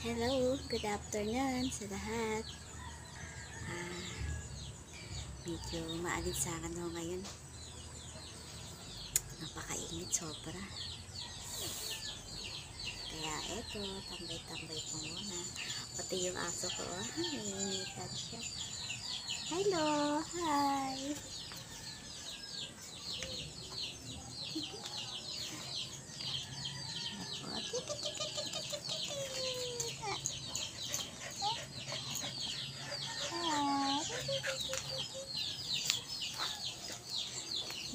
Hello, good afternoon sa lahat. Ah, Medyo maalinsangan ako ngayon. Napakainit sobra. Kaya eto, tambay-tambay ko muna. Pati yung aso ko, naiinitan siya. Hello, hi.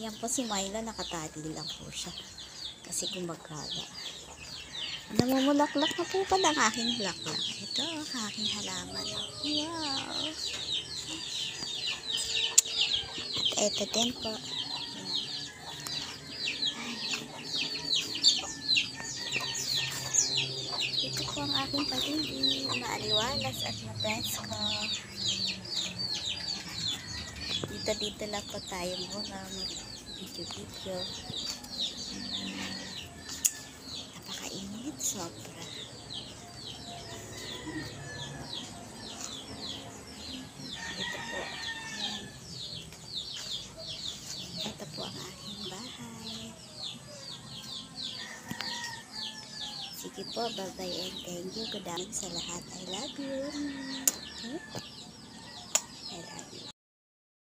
Yan po si Myla, nakatali lang po siya. Kasi gumagala. Namumulaklak na po pala ang aking bulaklak. Ito, ang aking halaman. Wow! At ito din po. Yan. Ito po ang aking paligid. Maaliwalas at mapresko. Dito lang po tayo muna mag-video. Napakainit sobra. Ito po. Ayan. Ito po ang aking bahay. Sige po, bye-bye and thank you. Good afternoon sa lahat. I love you.